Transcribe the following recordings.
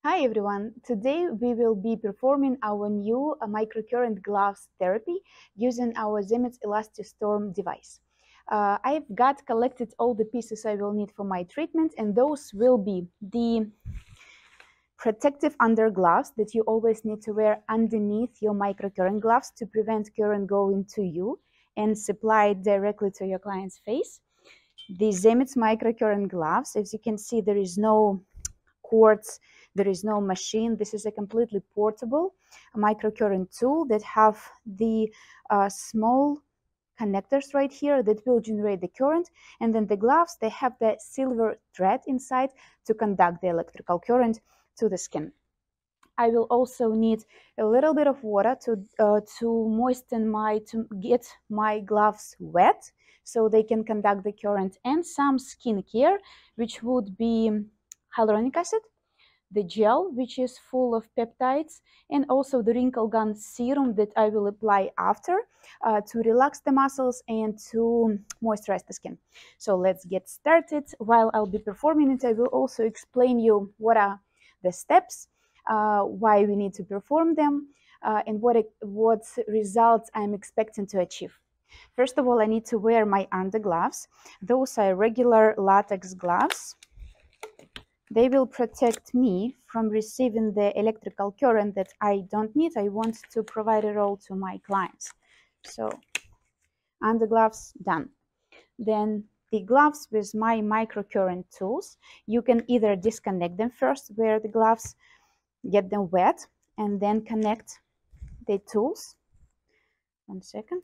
Hi everyone, today we will be performing our new microcurrent gloves therapy using our Zemits ElastiStrom device. I've got collected all the pieces I will need for my treatment, and those will be the protective under gloves that you always need to wear underneath your microcurrent gloves to prevent current going to you and supply it directly to your client's face. The Zemits microcurrent gloves, as you can see, there is no cords, there is no machine. This is a completely portable microcurrent tool that have the small connectors right here that will generate the current, and then the gloves, they have the silver thread inside to conduct the electrical current to the skin. I will also need a little bit of water to get my gloves wet so they can conduct the current, and some skincare, which would be hyaluronic acid, the gel, which is full of peptides, and also the wrinkle gun serum that I will apply after to relax the muscles and to moisturize the skin. So let's get started. While I'll be performing it, I will also explain you what are the steps, why we need to perform them, and what results I'm expecting to achieve. First of all, I need to wear my undergloves. Those are regular latex gloves. They will protect me from receiving the electrical current that I don't need. I want to provide it all to my clients. So, undergloves done. Then the gloves with my microcurrent tools, you can either disconnect them first, wear the gloves, get them wet, and then connect the tools. 1 second,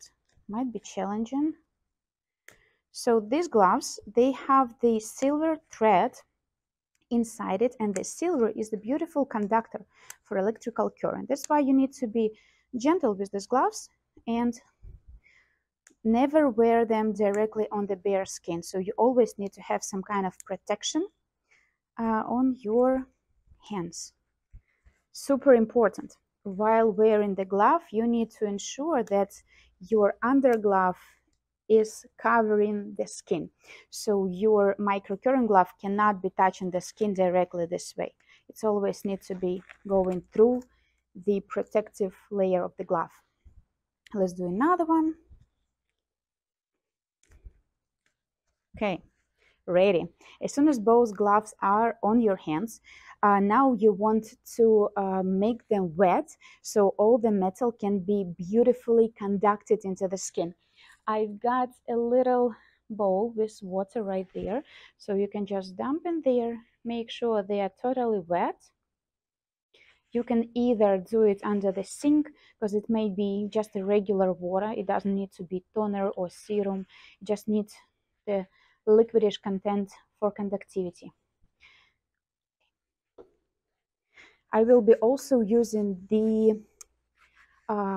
might be challenging. So these gloves, they have the silver thread inside it, and the silver is the beautiful conductor for electrical current. That's why you need to be gentle with these gloves and never wear them directly on the bare skin. So you always need to have some kind of protection on your hands. Super important. While wearing the glove, you need to ensure that your underglove is covering the skin. So your microcurrent glove cannot be touching the skin directly this way. It always needs to be going through the protective layer of the glove. Let's do another one. Okay, ready. As soon as both gloves are on your hands, now you want to make them wet so all the metal can be beautifully conducted into the skin. I've got a little bowl with water right there, so you can just dump in there, make sure they are totally wet. You can either do it under the sink, because it may be just a regular water. It doesn't need to be toner or serum. It just needs the liquidish content for conductivity. I will be also using the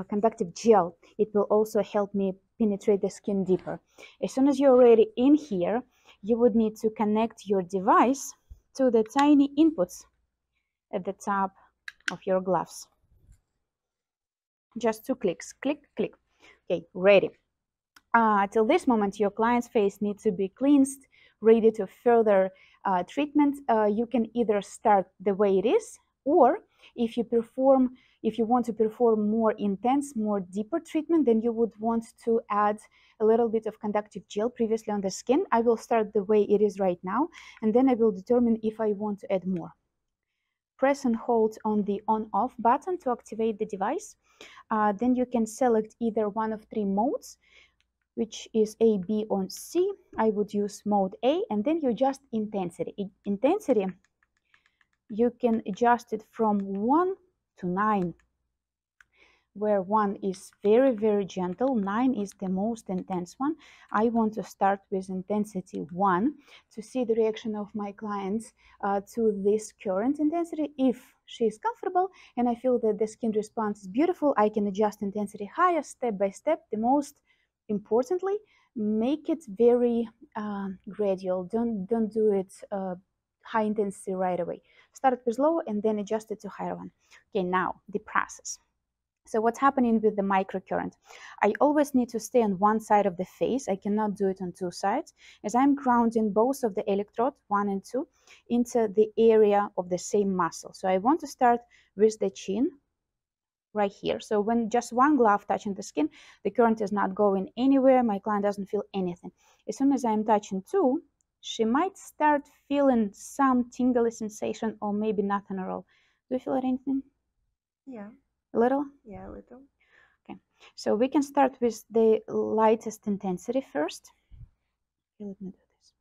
conductive gel. It will also help me penetrate the skin deeper. As soon as you're already in here, you would need to connect your device to the tiny inputs at the top of your gloves. Just 2 clicks, click, click. Okay, ready. Till this moment, your client's face needs to be cleansed, ready to further treatment. You can either start the way it is, or if you want to perform more intense, more deeper treatment, then you would want to add a little bit of conductive gel previously on the skin. I will start the way it is right now, and then I will determine if I want to add more. Press and hold on the on-off button to activate the device. Then you can select either one of 3 modes, which is A, B, or C. I would use mode A, and then you adjust intensity. Intensity, you can adjust it from 1 to 9, where 1 is very, very gentle, 9 is the most intense one. I want to start with intensity 1 to see the reaction of my clients to this current intensity. If she is comfortable and I feel that the skin response is beautiful, I can adjust intensity higher step by step. The most importantly, make it very gradual. Don't do it high intensity right away. Start with low and then adjust it to higher one. Okay, now the process. So what's happening with the microcurrent? I always need to stay on one side of the face. I cannot do it on two sides, as I'm grounding both of the electrode, 1 and 2, into the area of the same muscle. So I want to start with the chin right here. So when just one glove touching the skin, the current is not going anywhere. My client doesn't feel anything. As soon as I'm touching 2, she might start feeling some tingly sensation, or maybe nothing at all. Do you feel anything? Yeah. A little? Yeah, a little. Okay, so we can start with the lightest intensity first. Okay, let me do this.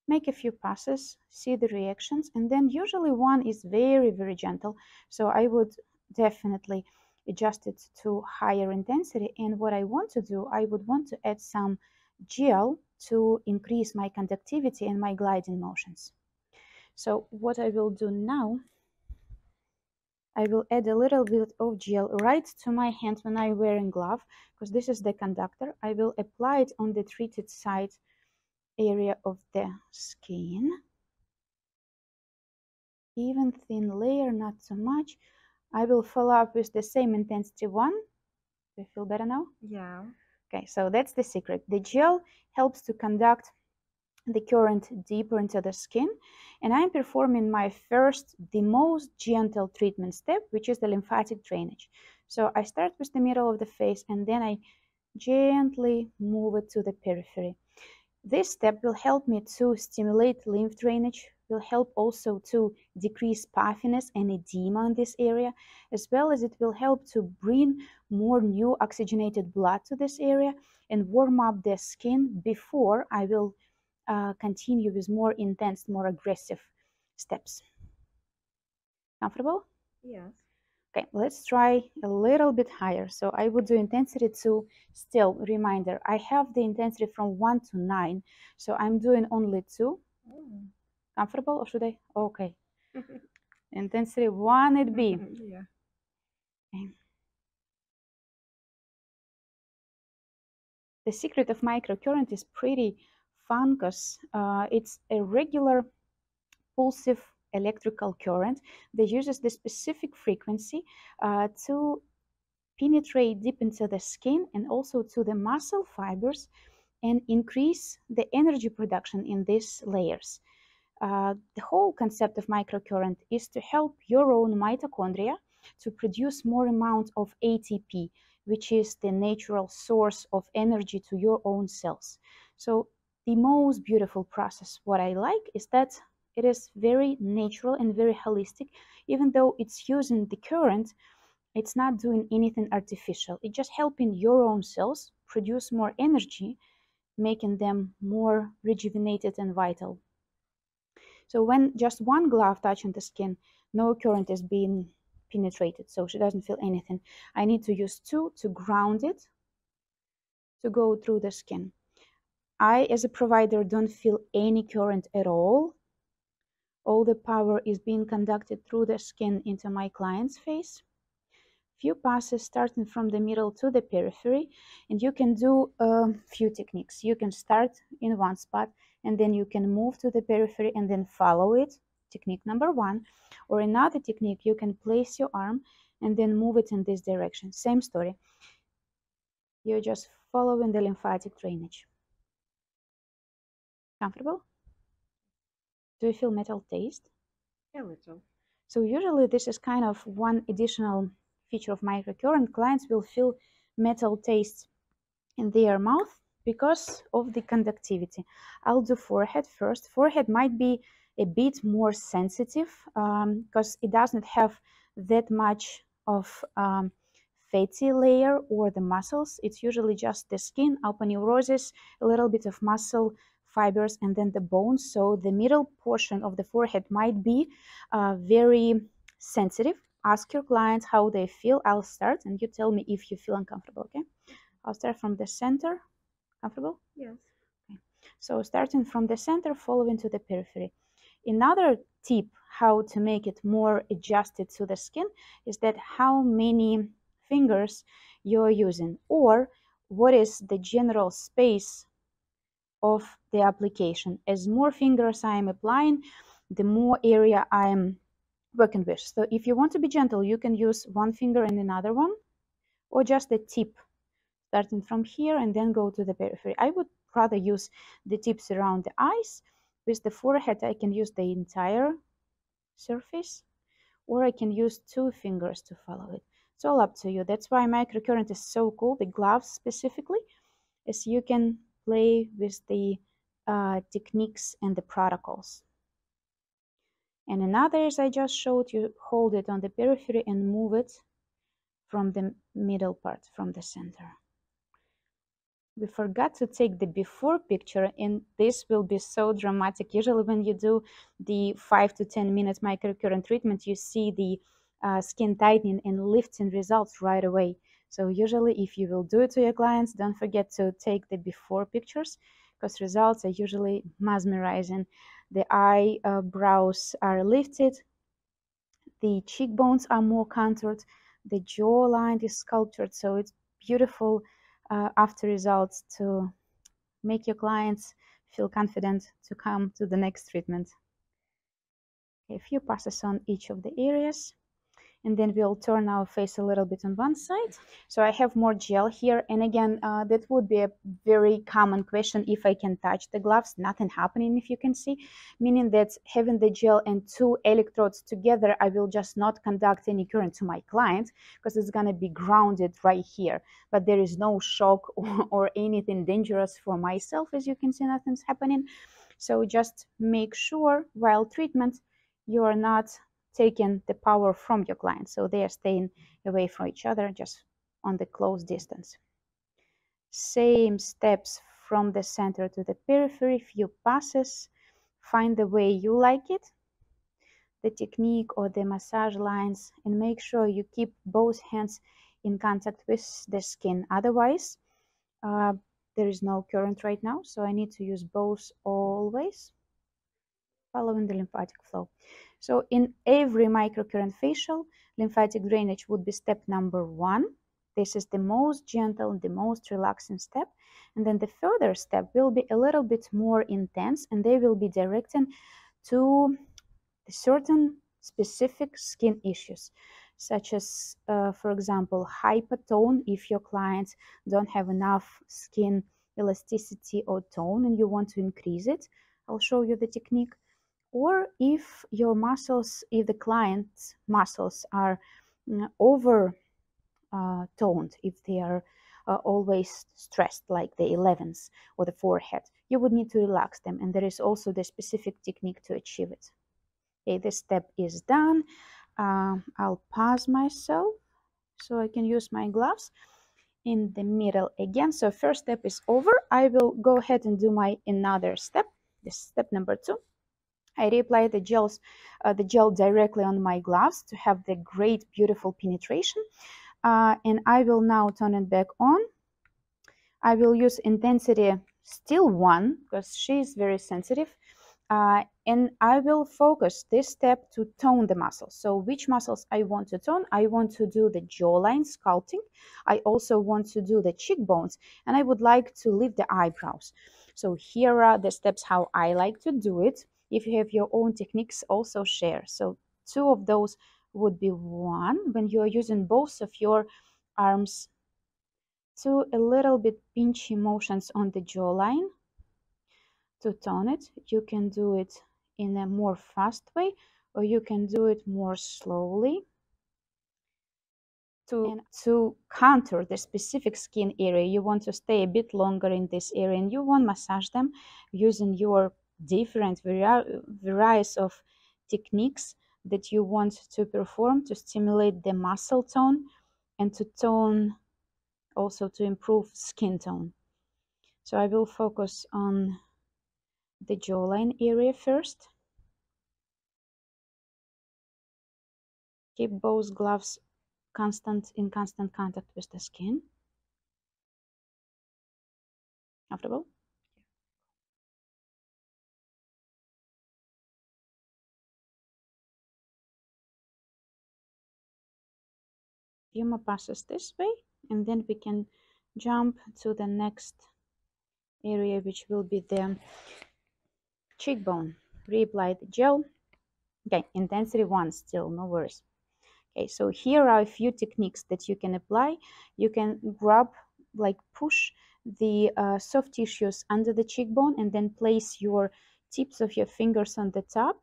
Make a few passes, see the reactions, and then usually one is very, very gentle. So I would definitely adjust it to higher intensity. And what I want to do, I would want to add some gel to increase my conductivity and my gliding motions. So what I will do now, I will add a little bit of gel right to my hand when I'm wearing glove, because this is the conductor. I will apply it on the treated side area of the skin. Even thin layer, not so much. I will follow up with the same intensity one. Do you feel better now? Yeah. Okay, so that's the secret. The gel helps to conduct the current deeper into the skin, and I'm performing my first, the most gentle treatment step, which is the lymphatic drainage. So I start with the middle of the face, and then I gently move it to the periphery. This step will help me to stimulate lymph drainage, will help also to decrease puffiness and edema in this area, as well as it will help to bring more new oxygenated blood to this area and warm up the skin before I will continue with more intense, more aggressive steps. Comfortable? Yes. Okay, let's try a little bit higher. So I would do intensity 2. Still, reminder, I have the intensity from 1 to 9. So I'm doing only 2. Mm. Comfortable, or should I? Okay. Intensity 1 it be. Yeah. Okay. The secret of microcurrent is pretty fun, because it's a regular pulsive electrical current that uses the specific frequency to penetrate deep into the skin and also to the muscle fibers and increase the energy production in these layers. The whole concept of microcurrent is to help your own mitochondria to produce more amount of ATP, which is the natural source of energy to your own cells. So the most beautiful process, what I like, is that it is very natural and very holistic. Even though it's using the current, it's not doing anything artificial. It's just helping your own cells produce more energy, making them more rejuvenated and vital. So when just one glove touching the skin, no current is being penetrated, so she doesn't feel anything. I need to use 2 to ground it to go through the skin. I, as a provider, don't feel any current at all. All the power is being conducted through the skin into my client's face. Few passes starting from the middle to the periphery, and you can do a few techniques. You can start in one spot and then you can move to the periphery and then follow it, technique number 1. Or another technique, you can place your arm and then move it in this direction. Same story. You're just following the lymphatic drainage. Comfortable? Do you feel metal taste? A little. So usually this is kind of one additional feature of microcurrent. Clients will feel metal taste in their mouth because of the conductivity. I'll do forehead first. Forehead might be a bit more sensitive because it doesn't have that much of fatty layer or the muscles. It's usually just the skin, aponeurosis, a little bit of muscle fibers, and then the bones. So the middle portion of the forehead might be very sensitive. Ask your clients how they feel. I'll start and you tell me if you feel uncomfortable, okay? I'll start from the center. Comfortable? Yes. Okay. So starting from the center, following to the periphery. Another tip how to make it more adjusted to the skin is that how many fingers you're using, or what is the general space of the application. As more fingers I am applying, the more area I am working with. So if you want to be gentle, you can use one finger and another one, or just the tip, starting from here and then go to the periphery. I would rather use the tips around the eyes. With the forehead, I can use the entire surface, or I can use 2 fingers to follow it. It's all up to you. That's why microcurrent is so cool, the gloves specifically, is you can play with the techniques and the protocols. And in others I just showed you, hold it on the periphery and move it from the middle part, from the center. We forgot to take the before picture, and this will be so dramatic. Usually when you do the 5 to 10 minute microcurrent treatment, you see the skin tightening and lifting results right away. So usually if you will do it to your clients, don't forget to take the before pictures, because results are usually mesmerizing. The eyebrows are lifted, the cheekbones are more contoured, the jawline is sculptured, so it's beautiful after results to make your clients feel confident to come to the next treatment. A few passes on each of the areas, and then we'll turn our face a little bit on one side. So I have more gel here, and again, that would be a very common question: if I can touch the gloves. Nothing happening, if you can see, meaning that having the gel and 2 electrodes together, I will just not conduct any current to my client, because it's going to be grounded right here, but there is no shock or anything dangerous for myself. As you can see, nothing's happening. So just make sure while treatment you are not taking the power from your client, so they are staying away from each other, just on the close distance. Same steps from the center to the periphery, few passes. Find the way you like it, the technique or the massage lines, and make sure you keep both hands in contact with the skin. Otherwise, there is no current right now, so I need to use both always, following the lymphatic flow. So in every microcurrent facial, lymphatic drainage would be step number 1. This is the most gentle and the most relaxing step. And then the further step will be a little bit more intense, and they will be directing to certain specific skin issues, such as, for example, hypertone. If your clients don't have enough skin elasticity or tone and you want to increase it, I'll show you the technique. Or if your muscles, if the client's muscles are over toned, if they are always stressed, like the 11s or the forehead, you would need to relax them, and there is also the specific technique to achieve it. Okay, this step is done. I'll pause myself so I can use my gloves in the middle again. So first step is over. I will go ahead and do my another step. This is step number 2. I reapply the gel directly on my gloves to have the great, beautiful penetration. And I will now turn it back on. I will use intensity still 1, because she is very sensitive. And I will focus this step to tone the muscles. So which muscles I want to tone? I want to do the jawline sculpting. I also want to do the cheekbones, and I would like to lift the eyebrows. So here are the steps how I like to do it. If you have your own techniques, also share. So 2 of those would be: 1, when you are using both of your arms, to a little bit pinchy motions on the jawline to tone it. You can do it in a more fast way, or you can do it more slowly to contour the specific skin area. You want to stay a bit longer in this area, and you want to massage them using your different varieties of techniques that you want to perform to stimulate the muscle tone and to tone, also to improve skin tone. So I will focus on the jawline area first. Keep both gloves in constant contact with the skin. Comfortable? Few more passes this way, and then we can jump to the next area, which will be the cheekbone. Reapply the gel Okay, intensity 1 still, no worries. Okay, so here are a few techniques that you can apply. You can grab, like push the soft tissues under the cheekbone and then place your tips of your fingers on the top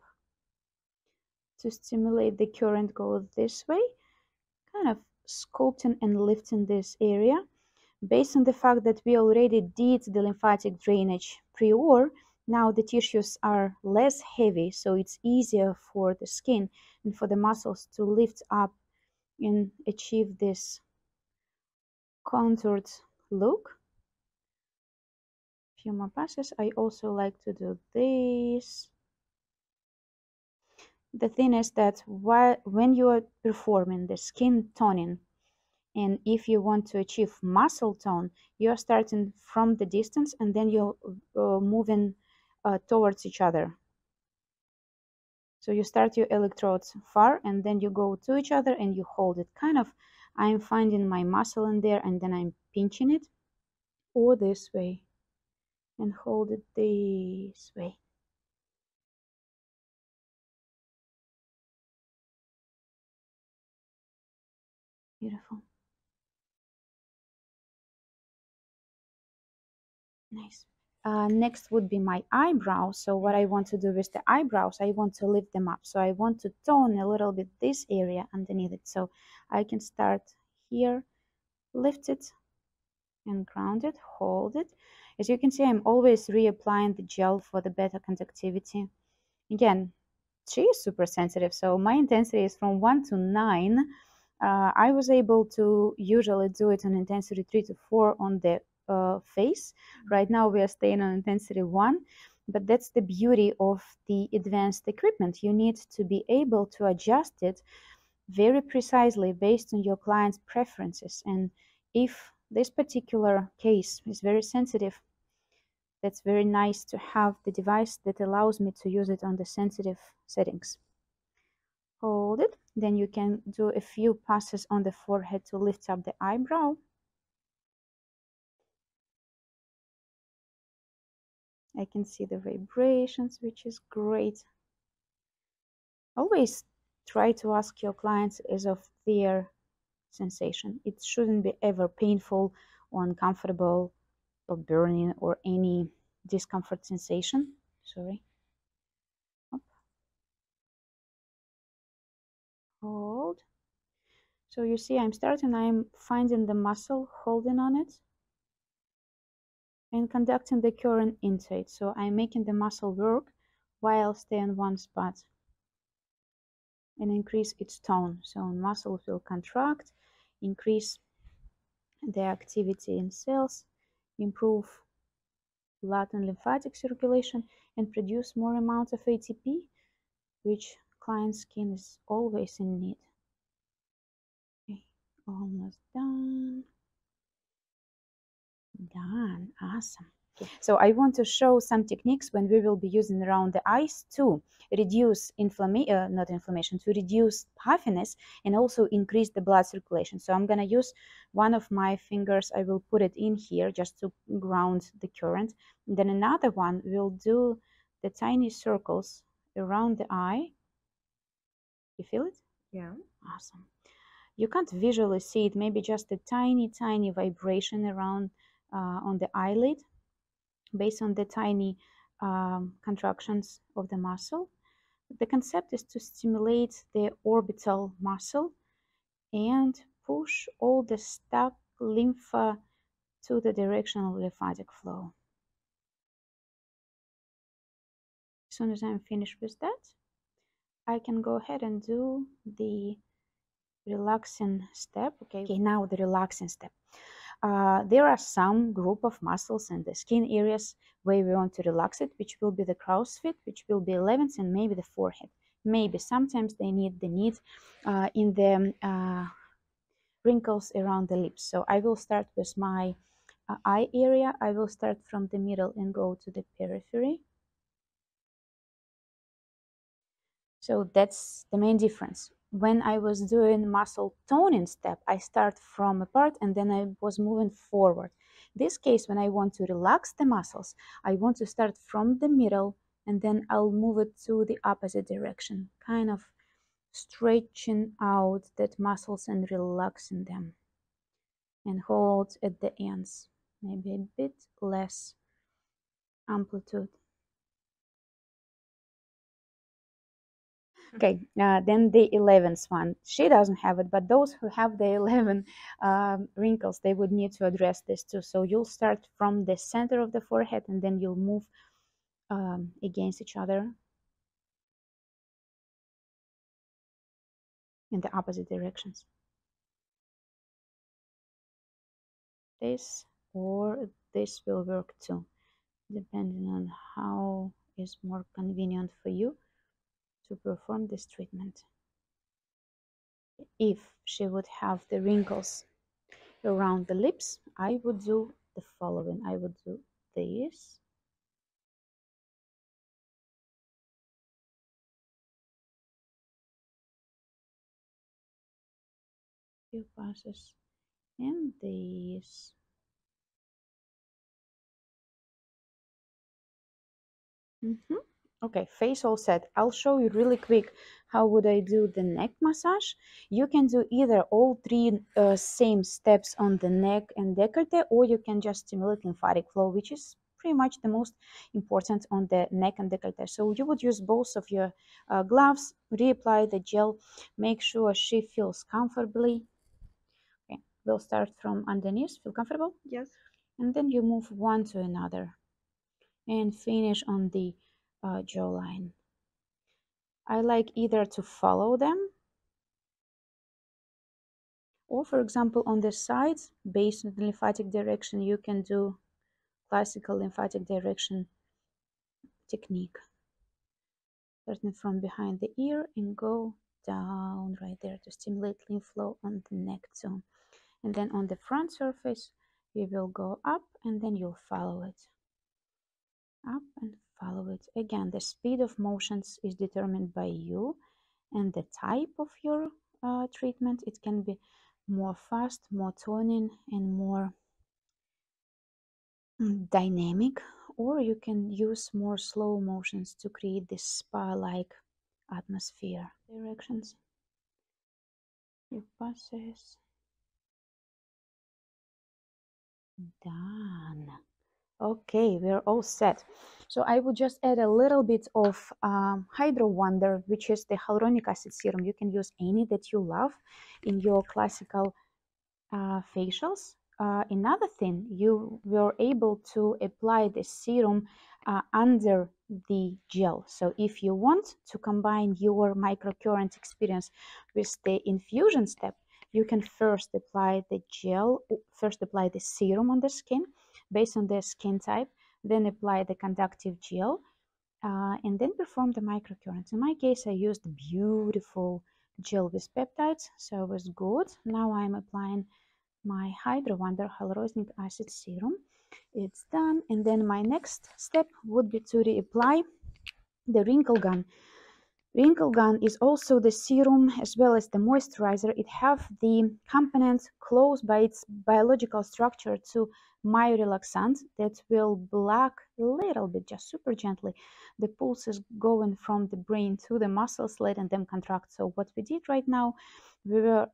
to stimulate the current go this way, kind of sculpting and lifting this area. Based on the fact that we already did the lymphatic drainage prior, now the tissues are less heavy, so it's easier for the skin and for the muscles to lift up and achieve this contoured look. Few more passes. I also like to do this. The thing is that when you are performing the skin toning, and if you want to achieve muscle tone, you are starting from the distance and then you're moving towards each other. So you start your electrodes far and then you go to each other and you hold it. Kind of, I'm finding my muscle in there and then I'm pinching it, or this way, and hold it this way. Beautiful. Nice. Next would be my eyebrows. So what I want to do with the eyebrows, I want to lift them up. So I want to tone a little bit this area underneath it. So I can start here, lift it and ground it, hold it. As you can see, I'm always reapplying the gel for the better conductivity. Again, she is super sensitive, so my intensity is from 1 to 9. I was able to usually do it on intensity 3 to 4 on the face. Right now we are staying on intensity 1, but that's the beauty of the advanced equipment. You need to be able to adjust it very precisely based on your client's preferences. And if this particular case is very sensitive, that's very nice to have the device that allows me to use it on the sensitive settings. Hold it. Then you can do a few passes on the forehead to lift up the eyebrow. I can see the vibrations, which is great. Always try to ask your clients as of their sensation. It shouldn't be ever painful or uncomfortable or burning or any discomfort sensation. Sorry. Up. Hold. So you see, I'm finding the muscle, holding on it, and conducting the current into it. So I'm making the muscle work while stay in one spot and increase its tone. So muscle will contract, increase the activity in cells, improve blood and lymphatic circulation, and produce more amount of ATP, which client skin is always in need. Okay, almost done. Done. Awesome. So I want to show some techniques when we will be using around the eyes to reduce not inflammation, to reduce puffiness and also increase the blood circulation. So I'm going to use one of my fingers. I will put it in here just to ground the current. And then another one will do the tiny circles around the eye. You feel it? Yeah. Awesome. You can't visually see it, maybe just a tiny, tiny vibration around on the eyelid based on the tiny contractions of the muscle. The concept is to stimulate the orbital muscle and push all the stuck lymph to the direction of lymphatic flow. As soon as I'm finished with that, I can go ahead and do the relaxing step. Okay, now the relaxing step. There are some group of muscles in the skin areas where we want to relax it, which will be the crow's feet, which will be 11th, and maybe the forehead. Maybe sometimes they need in the wrinkles around the lips. So I will start with my eye area. I will start from the middle and go to the periphery. So that's the main difference. When I was doing muscle toning step, I start from a part and then I was moving forward. This case, when I want to relax the muscles, I want to start from the middle and then I'll move it to the opposite direction, kind of stretching out that muscles and relaxing them, and hold at the ends, maybe a bit less amplitude. Okay, then the 11th one. She doesn't have it, but those who have the 11 wrinkles, they would need to address this too. So you'll start from the center of the forehead, and then you'll move against each other in the opposite directions. This or this will work too, depending on how is more convenient for you to perform this treatment. If she would have the wrinkles around the lips, I would do the following. I would do this, few passes, and this. Okay, face all set. I'll show you really quick how would I do the neck massage. You can do either all three same steps on the neck and décolleté, or you can just stimulate lymphatic flow, which is pretty much the most important on the neck and décolleté. So you would use both of your gloves, reapply the gel, make sure she feels comfortably. Okay, we'll start from underneath. Feel comfortable? Yes. And then you move one to another and finish on the jawline. I like either to follow them, or for example on the sides, based on the lymphatic direction, you can do classical lymphatic direction technique. Starting from behind the ear and go down right there to stimulate lymph flow on the neck too. And then on the front surface, you will go up and then you'll follow it. Up and follow it. Again, the speed of motions is determined by you and the type of your treatment. It can be more fast, more toning, and more dynamic, or you can use more slow motions to create this spa-like atmosphere. Directions. It passes. Done. Okay, we're all set. So I would just add a little bit of Hydro Wonder, which is the hyaluronic acid serum. You can use any that you love in your classical facials. Another thing, you were able to apply the serum under the gel. So if you want to combine your microcurrent experience with the infusion step, you can first apply the gel, first apply the serum on the skin based on the skin type, then apply the conductive gel, and then perform the microcurrents. In my case, I used beautiful gel with peptides, so it was good. Now I'm applying my Hydro Wonder hyaluronic acid serum. It's done, and then my next step would be to reapply the wrinkle gun. Wrinkle gun is also the serum as well as the moisturizer. It have the component close by its biological structure to myorelaxant that will block a little bit, just super gently, the pulses going from the brain to the muscles, letting them contract. So what we did right now, we were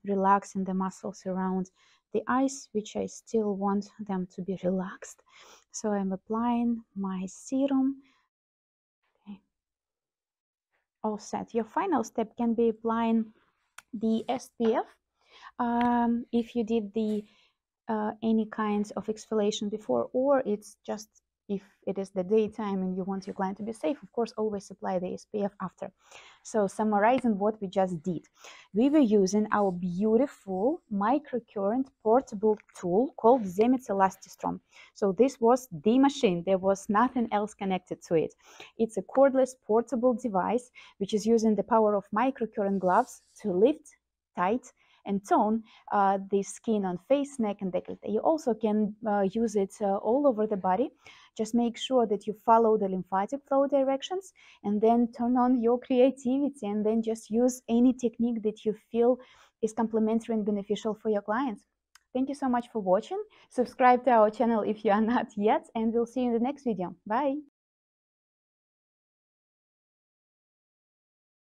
relaxing the muscles around the eyes, which I still want them to be relaxed. So I'm applying my serum. All set. Your final step can be applying the SPF. If you did the any kinds of exfoliation before, or it's just if it is the daytime and you want your client to be safe, of course, always apply the SPF after. So summarizing what we just did, we were using our beautiful microcurrent portable tool called Zemits ElastiStrom. So this was the machine. There was nothing else connected to it. It's a cordless portable device which is using the power of microcurrent gloves to lift, tight, and tone the skin on face, neck, and décolleté. You also can use it all over the body. Just make sure that you follow the lymphatic flow directions, and then turn on your creativity, and then just use any technique that you feel is complementary and beneficial for your clients. Thank you so much for watching. Subscribe to our channel if you are not yet, and we'll see you in the next video. Bye!